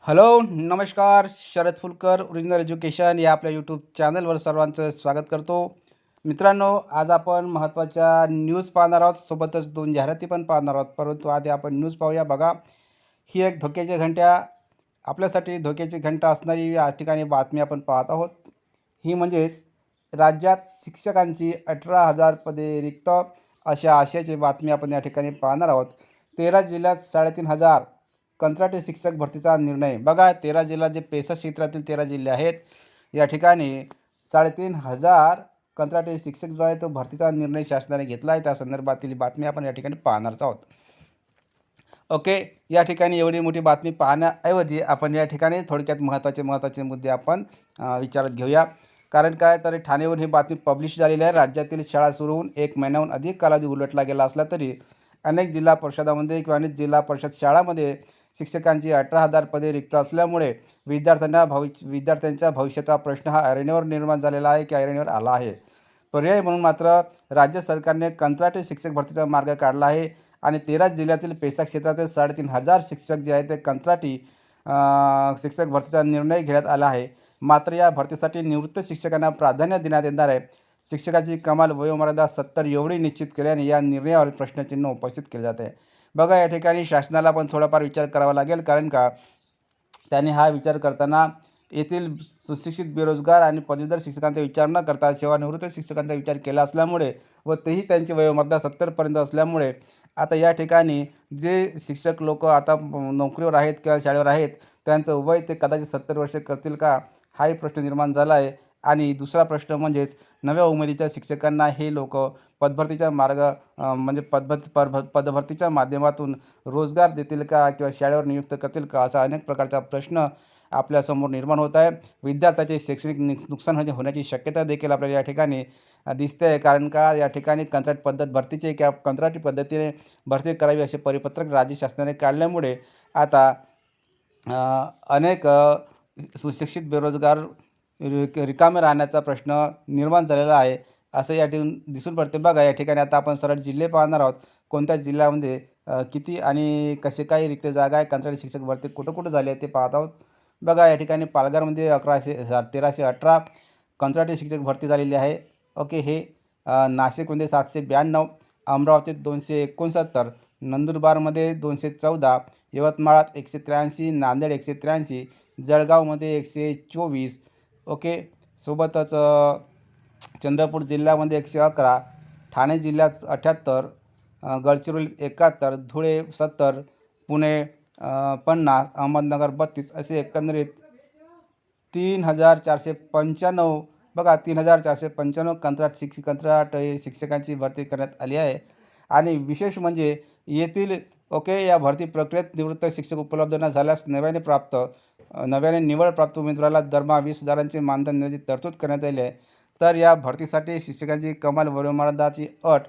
Hello, नमस्कार. Sharad Phulkar original education या आपल्या यूट्यूब चॅनलवर सर्वांचं स्वागत करतो. मित्रांनो, आज आपण महत्त्वाच्या न्यूज पाहणार आहोत. सोबतच 2 जाहिराती पण पाहणार आहोत. परंतु आधी आपण न्यूज पाहूया. बघा, ही एक धोक्याची घंटा आपल्यासाठी धोक्याची घंटा असणारी या ठिकाणी बातमी आपण पाहत आहोत. ही म्हणजेच राज्यात शिक्षकांची 18,000 पदे रिक्त अशा आशयाची बातमी आपण या ठिकाणी पाहणार आहोत. 13 जिल्ह्यात 3,500 कंत्राटी शिक्षक भरतीचा निर्णय. बघा, 13 जिल्हा जे पेसा क्षेत्रातील 13 जिल्हे आहेत, या ठिकाणी 3,500 कंत्राटी शिक्षक जो आहे तो भरतीचा निर्णय शासनाने घेतला आहे. त्या संदर्भातील बातमी आपण या ठिकाणी पाहणारच आहोत. ओके, या ठिकाणी एवढी मोठी बातमी पाहण्याऐवजी आपण या ठिकाणी थोडक्यात महत्त्वाचे मुद्दे आपण विचारात घेऊया. कारण काय तर ठाणेवरून ही बातमी पब्लिश झालेली आहे. राज्यातील शाळा सुरू होऊन 1 महिन्याहून अधिक कालावधी उलटला गेला असला तरी अनेक जिल्हा परिषदामध्ये किंवा अनेक जिल्हा परिषद शाळांमध्ये शिक्षकांची 18,000 पदे रिक्त असल्यामुळे विद्यार्थ्यांच्या भविष्याचा प्रश्न हा ऐरणीवर निर्माण झालेला आहे की ऐरणीवर आला आहे. पर्याय म्हणून मात्र राज्य सरकारने कंत्राटी शिक्षक भरतीचा मार्ग काढला आहे आणि 13 जिल्ह्यातील पेसा क्षेत्रातील 3,500 शिक्षक जे आहेत ते कंत्राटी शिक्षक भरतीचा निर्णय घेण्यात आला आहे. मात्र या भरतीसाठी निवृत्त शिक्षकांना प्राधान्य देण्यात येणार आहे. शिक्षकाची कमाल वयोमर्यादा 70 एवढी निश्चित केल्याने या निर्णयावर प्रश्नचिन्ह उपस्थित केले जाते. बघा, या ठिकाणी शासनाला पण थोडाफार विचार करावा लागेल. कारण का त्यांनी हा विचार करताना येथील सुशिक्षित बेरोजगार आणि पदवीधर शिक्षकांचा विचार न करता सेवानिवृत्त शिक्षकांचा विचार केला असल्यामुळे व तेही त्यांची वयोमर्यादा 70पर्यंत असल्यामुळे आता या ठिकाणी जे शिक्षक लोक आता नोकरीवर आहेत किंवा शाळेवर आहेत त्यांचं वय ते कदाचित 70 वर्षे करतील का, हाही प्रश्न निर्माण झाला आहे. आणि दुसरा प्रश्न म्हणजेच नव्या उमेदीच्या शिक्षकांना हे लोक पदभरतीच्या म्हणजे पदभरतीच्या माध्यमातून रोजगार देतील का किंवा शाळेवर नियुक्त करतील का, असा अनेक प्रकारचा प्रश्न आपल्यासमोर निर्माण होत आहे. विद्यार्थ्याचे शैक्षणिक नुकसान होण्याची शक्यता देखील आपल्याला या ठिकाणी दिसते आहे. कारण का या ठिकाणी कंत्राट पद्धत भरतीचे किंवा कंत्राटी पद्धतीने भरती करावी असे परिपत्रक राज्य शासनाने काढल्यामुळे आता अनेक सुशिक्षित बेरोजगार रिकामे राहण्याचा प्रश्न निर्माण झालेला आहे असं या ठिकाणी दिसून पडते. बघा, या ठिकाणी आता आपण सरळ जिल्हे पाहणार आहोत. कोणत्या जिल्ह्यामध्ये किती आणि कसे काही रिक्त जागा आहे, कंत्राटी शिक्षक भरती कुठं झाली आहे ते पाहत आहोत. बघा, या ठिकाणी पालघरमध्ये 1,318 कंत्राटी शिक्षक भरती झालेली आहे. ओके, हे नाशिकमध्ये 792, अमरावतीत 269, नंदुरबारमध्ये 214, यवतमाळात 183, नांदेड 183, जळगावमध्ये 124. ओके, सोबतच चंद्रपूर जिल्ह्यामध्ये 111, ठाणे जिल्ह्यात 78, गडचिरोलीत 71, धुळे 70, पुणे 50, अहमदनगर 32 असे एकंदरीत 3,495. बघा, 3,495 कंत्राट शिक्षकांची भरती करण्यात आली आहे. आणि विशेष म्हणजे येथील या भरती प्रक्रियेत निवृत्त शिक्षक उपलब्ध न झाल्यास नव्याने निवड प्राप्त उमेदवाराला दरमहा 20,000चे मानधन देण्याची तरतूद करण्यात आली आहे. तर या भरतीसाठी शिक्षकांची कमाल वयोमर्यादाची अट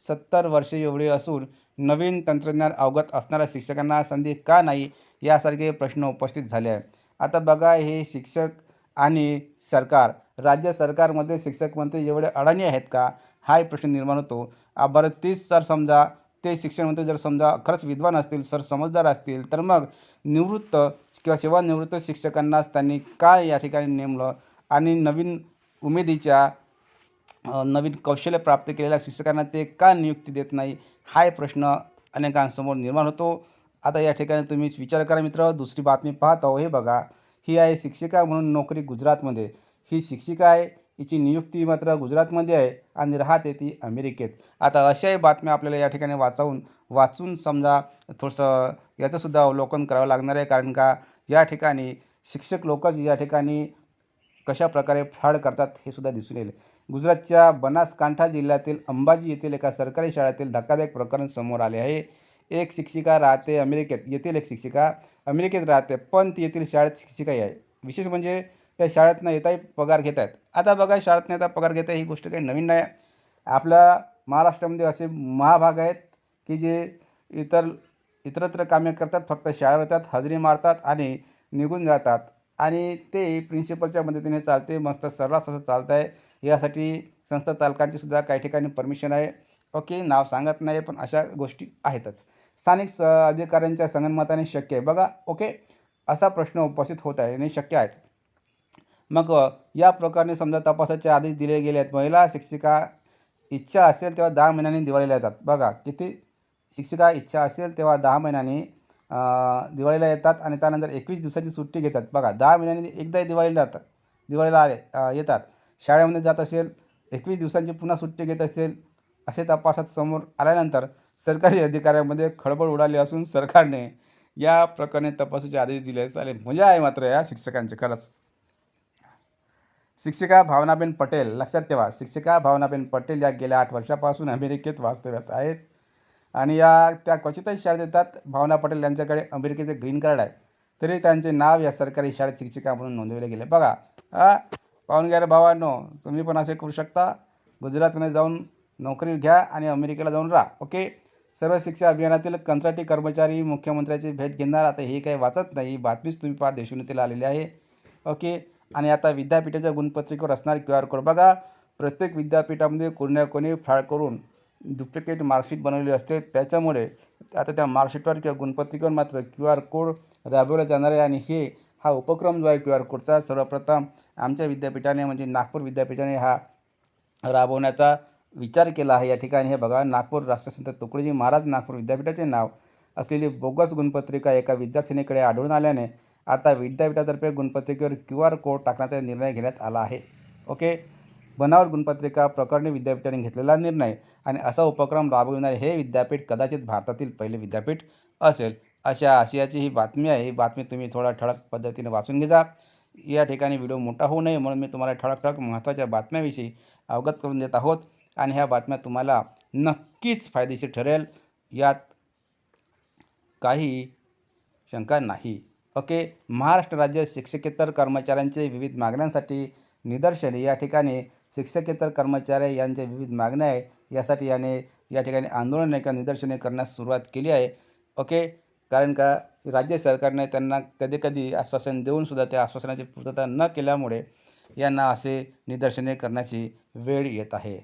70 वर्षे एवढी असून नवीन तंत्रज्ञान अवगत असणाऱ्या शिक्षकांना संधी का नाही, यासारखे प्रश्न उपस्थित झाले आहे. आता बघा, हे शिक्षक आणि सरकार, राज्य सरकारमध्ये शिक्षक मंत्री एवढे अडाणी आहेत का, हाही प्रश्न निर्माण होतो. बरं, तीच समजा ते शिक्षण मंत्री जर समजा खरंच विद्वान असतील, समजदार असतील, तर मग निवृत्त किंवा सेवानिवृत्त शिक्षकांनाच त्यांनी काय या ठिकाणी नेमलं आणि नवीन उमेदीच्या नवीन कौशल्य प्राप्त केलेल्या शिक्षकांना ते का नियुक्ती देत नाही, हाही प्रश्न अनेकांसमोर निर्माण होतो. आता या ठिकाणी तुम्ही विचार करा मित्र. दुसरी बातमी पाहत आहो. हे बघा, ही आहे शिक्षिका म्हणून नोकरी गुजरातमध्ये. ही शिक्षिका आहे, हिची नियुक्ती मात्र गुजरातमध्ये आहे आणि राहते ती अमेरिकेत. आता अशाही बातम्या आपल्याला या ठिकाणी वाचून समजा थोडंसं याचंसुद्धा अवलोकन करावं लागणार आहे. कारण का या ठिकाणी शिक्षक लोकच या ठिकाणी कशाप्रकारे फ्रॉड करतात हे सुद्धा दिसून येईल. गुजरातच्या बनासकांठा जिल्ह्यातील अंबाजी येथील एका सरकारी शाळेतील धक्कादायक प्रकरण समोर आले आहे. एक शिक्षिका राहते अमेरिकेत. येथील एक शिक्षिका अमेरिकेत राहते, पण ती येथील शाळेत शिक्षिकाही आहे. विशेष म्हणजे त्या शाळेतनं येताही पगार घेत आहेत. आता बघा, शाळेतनं येता पगार घेत आहे ही गोष्ट काही नवीन नाही. आपल्या महाराष्ट्रामध्ये असे महाभाग आहेत की जे इतरत्र कामे करतात, फक्त शाळेवर येतात, हजेरी मारतात आणि निघून जातात. आणि ते प्रिन्सिपलच्या मदतीने चालते. मस्त सर्रास असं चालत आहे. यासाठी संस्था चालकांची सुद्धा काही ठिकाणी परमिशन आहे. ओके, नाव सांगत नाही, पण अशा गोष्टी आहेतच. स्थानिक अधिकाऱ्यांच्या संगनमताने शक्य आहे. बघा, ओके, असा प्रश्न उपस्थित होत आहे आणि शक्य आहेच. मग या प्रकारे समजा तपासाचे आदेश दिले गेले आहेत. महिला शिक्षिका इच्छा असेल तेव्हा 10 महिन्यांनी दिवाळीला येतात. बघा किती शिक्षिका इच्छा असेल तेव्हा 10 महिन्यांनी दिवाळीला येतात आणि त्यानंतर 21 दिवसाची सुट्टी घेतात. बघा 10 महिन्यांनी एकदाही दिवाळीला येतात. येतात. शाळेमध्ये जात असेल, 21 दिवसांची पुन्हा सुट्टी घेत असेल, असे तपासात समोर आल्यानंतर सरकारी अधिकाऱ्यांमध्ये खळबळ उडाली असून सरकारने या प्रकरणी तपासाचे आदेश दिले. चालेल, मजा आहे मात्र या शिक्षकांची खरंच. शिक्षिका भावनाबेन पटेल, लक्षात ठेवा, शिक्षिका भावनाबेन पटेल या गेल्या 8 वर्षापासून अमेरिकेत वास्तव्यात आहेत आणि त्या क्वचितच शाळेत येतात. भावना पटेल यांच्याकडे अमेरिकेचे ग्रीन कार्ड आहे, तरी त्यांचे नाव या सरकारी शाळेत शिक्षिका म्हणून नोंदवले गेले. बघा पाहून घ्या रे भावांनो, तुम्ही पण असे करू शकता. गुजरातमध्ये जाऊन नोकरी घ्या आणि अमेरिकेला जाऊन राहा. ओके. सर्व शिक्षा अभियानातील कंत्राटी कर्मचारी मुख्यमंत्र्याची भेट घेणार. आता हे काही वाचत नाही, बातमीच तुम्ही पहा, देशोन्नतीला आलेली आहे. ओके. आणि आता विद्यापीठाच्या गुणपत्रिकेवर असणार QR कोड. बघा प्रत्येक विद्यापीठामध्ये कोणी ना कोणी फ्रॉड करून डुप्लिकेट मार्कशीट बनवली असते. त्याच्यामुळे आता त्या मार्कशीटवर किंवा गुणपत्रिकेवर मात्र QR कोड राबवला जाणार आहे आणि हा उपक्रम जो आहे QR कोडचा सर्वप्रथम आमच्या विद्यापीठाने म्हणजे नागपूर विद्यापीठाने हा राबवण्याचा विचार केला आहे. या ठिकाणी हे बघा, नागपूर राष्ट्रसंत तुकडोजी महाराज नागपूर विद्यापीठाचे नाव असलेली बोगस गुणपत्रिका एका विद्यार्थिनीकडे आढळून आल्याने आता विद्यापीठातर्फे गुणपत्रिकेवर QR कोड टाकण्याचा निर्णय घेण्यात आला आहे. ओके. बनावट गुणपत्रिका प्रकरणी विद्यापीठाने घेतलेला निर्णय आणि असा उपक्रम राबविणारे हे विद्यापीठ कदाचित भारतातील पहिले विद्यापीठ असेल, अशा आशयाची ही बातमी आहे. ही बातमी तुम्ही थोडा ठळक पद्धतीने वाचून घ्या. या ठिकाणी व्हिडिओ मोठा होऊ नये म्हणून मी तुम्हाला ठळक महत्त्वाच्या बातम्याविषयी अवगत करून देत आहोत आणि ह्या बातम्या तुम्हाला नक्कीच फायदेशीर ठरेल, यात काही शंका नाही. ओके. महाराष्ट्र राज्य शिक्षकेतर कर्मचाऱ्यांचे विविध मागण्यांसाठी निदर्शने. या ठिकाणी शिक्षकेतर कर्मचारी यांच्या विविध मागण्या आहे, यासाठी या ठिकाणी आंदोलन किंवा निदर्शने करण्यास सुरुवात केली आहे. ओके. कारण का राज्य सरकारने त्यांना कधी आश्वासन देऊनसुद्धा त्या आश्वासनाची पूर्तता न केल्यामुळे यांना असे निदर्शने करण्याची वेळ येत आहे.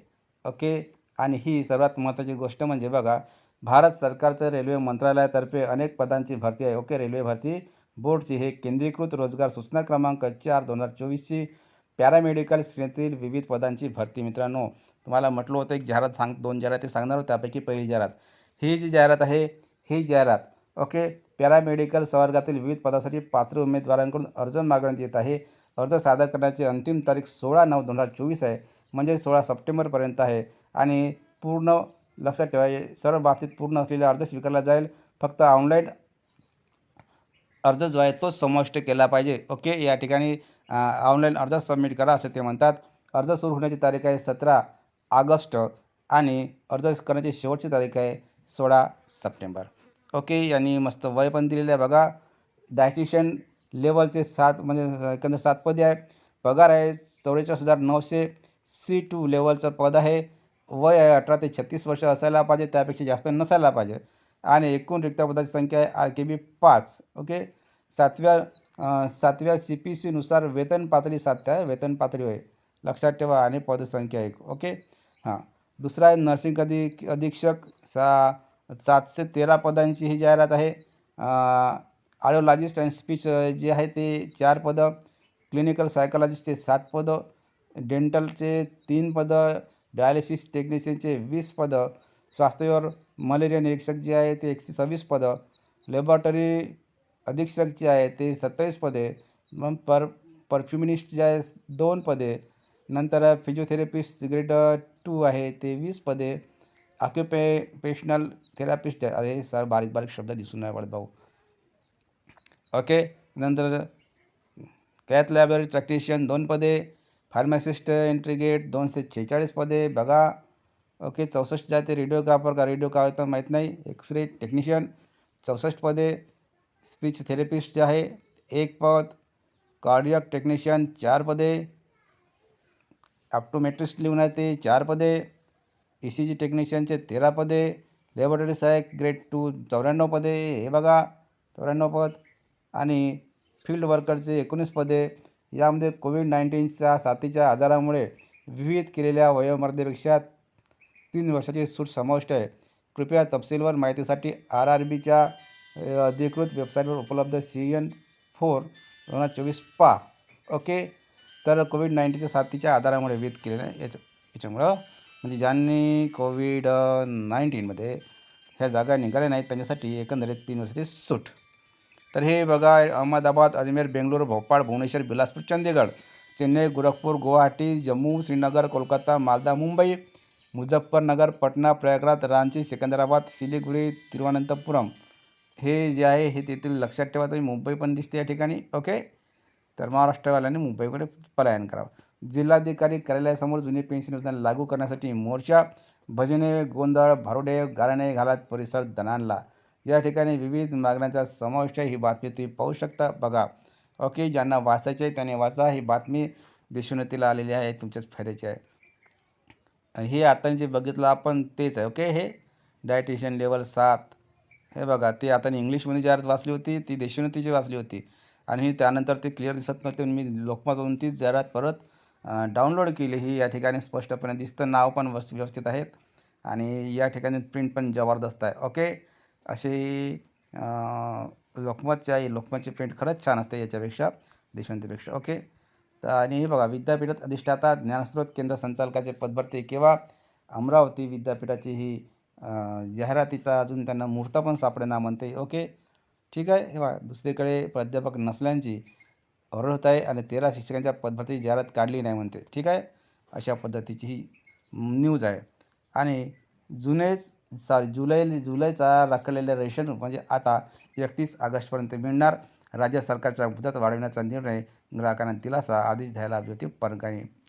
ओके. आणि ही सर्वात महत्त्वाची गोष्ट म्हणजे बघा, भारत सरकारचं रेल्वे मंत्रालयातर्फे अनेक पदांची भरती आहे. ओके. रेल्वे भरती बोर्डची हे केंद्रीकृत रोजगार सूचना क्रमांक 4/2024ची पॅरामेडिकल श्रेणीतील विविध पदांची भरती. मित्रांनो, तुम्हाला म्हटलं होतं एक जाहिरात 2 जाहिराती सांगणार होते, त्यापैकी पहिली जाहिरात ही जी जाहिरात आहे, ही जाहिरात ओके, पॅरामेडिकल संवर्गातील विविध पदासाठी पात्र उमेदवारांकडून अर्ज मागवण्यात येत आहे. अर्ज सादर करण्याची अंतिम तारीख 16/9/2024 आहे, म्हणजे 16 सप्टेंबरपर्यंत आहे आणि पूर्ण लक्षात ठेवा, सर्व बाबतीत पूर्ण असलेला अर्ज स्वीकारला जाईल. फक्त ऑनलाईन अर्ज जो आहे तो समाविष्ट केला पाहिजे. ओके. या ठिकाणी ऑनलाईन अर्ज सबमिट करा असं ते म्हणतात. अर्ज सुरू होण्याची तारीख आहे 17 ऑगस्ट आणि अर्ज करण्याची शेवटची तारीख आहे 16 सप्टेंबर. ओके. यांनी मस्त वय पण दिलेलं आहे बघा. डायटिशियन लेवलचे 7 म्हणजे एकंदर 7 पदे आहे. पगार आहे 44,900. C2 लेवलचं पद आहे. वय आहे 18 ते 36 वर्ष असायला पाहिजे, त्यापेक्षा जास्त नसायला पाहिजे आणि एकूण रिक्त पदाची संख्या आहे RKB 5. ओके. 7व्या CPC-नुसार वेतन पातळी 7 आहे. वेतन पातळी होय, लक्षात ठेवा, आणि पदसंख्या 1. ओके. दुसरा आहे नर्सिंग अधीक्षक 713 पदांची ही जाहिरात आहे. ऑडिओलॉजिस्ट अँड स्पीच जे आहे ते 4 पदं. क्लिनिकल सायकोलॉजिस्टचे 7 पदं. डेंटलचे 3 पदं. डायलिसिस टेक्निशियनचे 20 पदं. स्वास्थ्यावर मलेरिया निरीक्षक जे आहे ते 126 पदं. लॅबॉरेटरी अधीक्षक जे आहे ते 27 पदे. मग परफ्युमिनिस्ट जे आहे 2 पदे. नंतर फिजिओथेरपिस्ट ग्रेड 2 आहे ते 20 पदे. ऑक्युपेशनल थेरापिस्ट आहे, सर बारीक शब्द दिसून नाही पडत भाऊ. ओके. नंतर कॅथ लॅबोरेटरी प्रॅक्टिशियन 2 पदे. फार्मासिस्ट इंट्रिगेट 246 पदे बघा. ओके. 64 जे आहे ते रेडिओग्राफर का रेडिओ काय होतं माहीत नाही. एक्सरे टेक्निशियन 64 पदे. स्पीच थेरपिस्ट जे आहे 1 पद. कार्डियक टेक्निशियन 4 पदे. ऑप्टोमेट्रिस्ट लिहून आहे ते 4 पदे. ECG टेक्निशियनचे 13 पदे. लॅबोरेटरी सहाय्यक ग्रेड 2 94 पदे. हे बघा 94 पद. आणि फील्ड वर्करचे 19 पदे. यामध्ये कोविड-19च्या साथीच्या आजारामुळे विहित केलेल्या वयोमर्यादेपेक्षा 3 वर्षाची सूट समाविष्ट आहे. कृपया तपशीलवार माहितीसाठी RRBच्या अधिकृत वेबसाईटवर उपलब्ध CN 2024 पहा. ओके. तर कोविड-19च्या साथीच्या आधारामुळे विहित केलेलं आहे याच्यामुळं म्हणजे ज्यांनी कोविड-19मध्ये ह्या जागा निघाल्या नाहीत त्यांच्यासाठी एकंदरीत 3 वर्षाची सूट. तर हे बघा, अहमदाबाद, अजमेर, बेंगलोर, भोपाळ, भुवनेश्वर, बिलासपूर, चंदीगड, चेन्नई, गोरखपूर, गुवाहाटी, जम्मू, श्रीनगर, कोलकाता, मालदा, मुंबई, मुझफ्फरनगर, पटना, प्रयागराज, रांची, सिकंदराबाद, सिलिगुडी, तिरुवनंतपुरम हे जे आहे हे तेथील लक्षात ठेवा. तुम्ही मुंबई पण दिसते या ठिकाणी. ओके. तर महाराष्ट्रवाल्यांनी मुंबईकडे पलायन करावं. जिल्हाधिकारी कार्यालयासमोर जुनी पेन्शन योजना लागू करण्यासाठी मोर्चा, भजने, गोंधळ, भारुडे, गाऱ्हाणे घालत परिसर दणाणला. या ठिकाणी विविध मागण्यांचा समावेश आहे. ही बातमी तुम्ही पाहू शकता. बघा. ओके. ज्यांना वाचायची आहे त्याने वाचा. ही बातमी देशोन्नतीला आलेली आहे, तुमच्याच फायद्याची आहे. आणि हे आता जे बघितलं आपण तेच आहे. ओके. हे डायटिशियन लेवल 7 हे बघा, ते आता इंग्लिशमध्ये जाहिरात वाचली होती, ती देशोन्नतीची वाचली होती आणि त्यानंतर ते क्लिअर दिसत नव्हते. मी लोकमतवरून तीच जाहिरात परत डाउनलोड केली. ही या ठिकाणी स्पष्टपणे दिसतं. नाव पण व्यवस्थित आहेत आणि या ठिकाणी प्रिंट पण जबरदस्त आहे. ओके. अशी लोकमतची प्रिंट खरंच छान असते याच्यापेक्षा, देशोन्नतीपेक्षा. ओके. तर आणि हे बघा, विद्यापीठात अधिष्ठाता ज्ञानस्रोत केंद्र संचालकाचे पदभरती केव्हा? अमरावती विद्यापीठाची ही जाहिरातीचा अजून त्यांना मुहूर्त पण सापडेना म्हणते. ओके. ठीक आहे. हे बघा, दुसरीकडे प्राध्यापक नसल्याची ओरड होत आहे आणि 13 शिक्षकांच्या पदभरती जाहिरात काढली नाही म्हणते. ठीक आहे. अशा पद्धतीची ही न्यूज आहे. आणि जुलैचा रखडलेलं रेशन म्हणजे आता 31 ऑगस्टपर्यंत मिळणार. राज्य सरकारच्या मुदत वाढवण्याचा निर्णय ग्राहकांना दिलासा, आदेश द्यायला हवी होती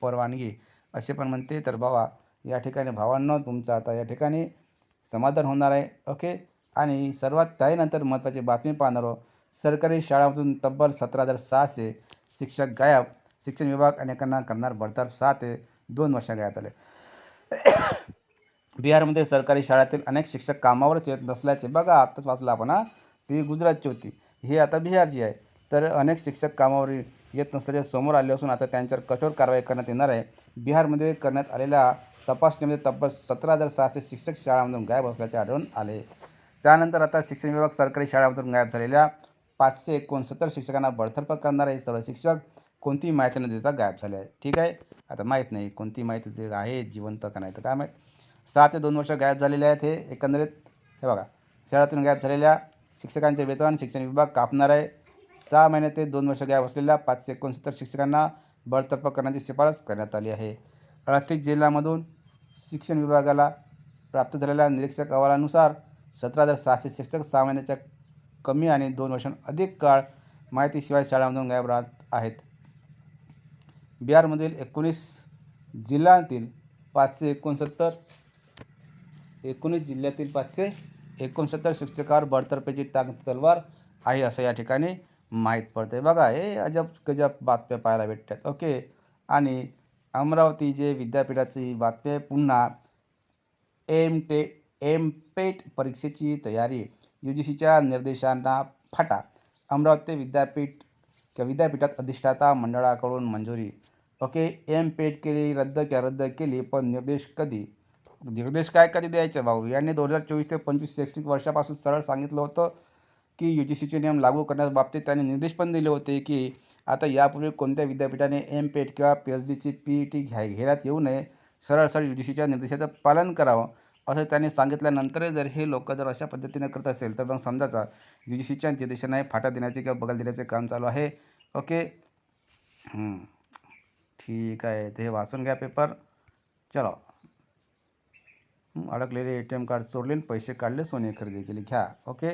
परवानगी असे पण म्हणते. तर बाबा, या ठिकाणी भावांनो तुमचं आता या ठिकाणी समाधान होणार आहे. ओके. आणि सर्वात त्यानंतर महत्त्वाची बातमी पाहणार आहोत. सरकारी शाळांमधून तब्बल 17,600 शिक्षक गायब. शिक्षण विभाग अनेकांना करणार बडतर्फ. 6 ते 2 वर्ष गायब झाले. बिहारमध्ये सरकारी शाळेतील अनेक शिक्षक कामावरच येत नसल्याचे बघा, आत्ताच वाचलं आपण. ती गुजरातची होती, ही आता बिहारची आहे. तर अनेक शिक्षक कामावर येत नसल्याचे समोर आले असून आता त्यांच्यावर कठोर कारवाई करण्यात येणार आहे. बिहारमध्ये करण्यात आलेल्या तपासणीमध्ये तब्बल 17,600 शिक्षक शाळांमधून गायब असल्याचे आढळून आले. त्यानंतर आता शिक्षण विभाग सरकारी शाळांमधून गायब झालेल्या 569 शिक्षकांना बडतर्फ करणार आहे. सर्व शिक्षक कोणतीही माहिती न देता गायब झाले आहे. ठीक आहे. आता माहीत नाही कोणती माहिती ते आहे, जिवंत का नाही तर काय माहीत. 6 ते 2 वर्ष गायब झालेले आहेत. हे एकंदरीत हे बघा, शाळेतून गायब झालेल्या शिक्षकांचे वेतन शिक्षण विभाग कापणार आहे. 6 महिने ते 2 वर्ष गायब असलेल्या 569 शिक्षकांना बडतर्फ करण्याची शिफारस करण्यात आली आहे. 38 जिल्ह्यांमधून शिक्षण विभागाला प्राप्त झालेल्या निरीक्षक अहवालानुसार 17,600 शिक्षक 6 महिन्याच्या कमी आणि 2 वर्षांहून अधिक काळ माहितीशिवाय शाळांमधून गायब राहत आहेत. बिहारमधील 19 जिल्ह्यातील 569 शिक्षकावर बडतर्फीची तलवार आहे असं या ठिकाणी माहीत पडते. बघा, हे अजब गजब बातम्या पाहायला भेटतात. ओके. आणि अमरावती जे विद्यापीठाची बातमी आहे पुन्हा. एमपेट परीक्षेची तयारी, UGCच्या निर्देशांना फाटा. अमरावती विद्यापीठात अधिष्ठाता मंडळाकडून मंजुरी. ओके. एमपेट रद्द केली पण निर्देश कधी? निर्देश कधी द्यायचे भाऊ? यांनी 2024 ते 25 शैक्षणिक वर्षापासून सरळ सांगितलं होतं की UGCचे नियम लागू करण्याबाबतीत त्यांनी निर्देश पण दिले होते की आता यापूर्वी कोणत्या विद्यापीठाने एमपेट किंवा PhDची PET घेण्यात येऊ नये. सरळ UGCच्या निर्देशाचं पालन करावं असं त्यांनी सांगितल्यानंतर जर हे लोक अशा पद्धतीने करत असेल तर मग समजायचा UGCच्या निर्देशांना फाटा देण्याचे किंवा बगल देण्याचे काम चालू आहे. ओके. ठीक आहे. ते वाचून घ्या पेपर. चलो. अडकलेले ATM कार्ड चोरले, पैसे काढले, सोने खरेदी केली. घ्या. ओके.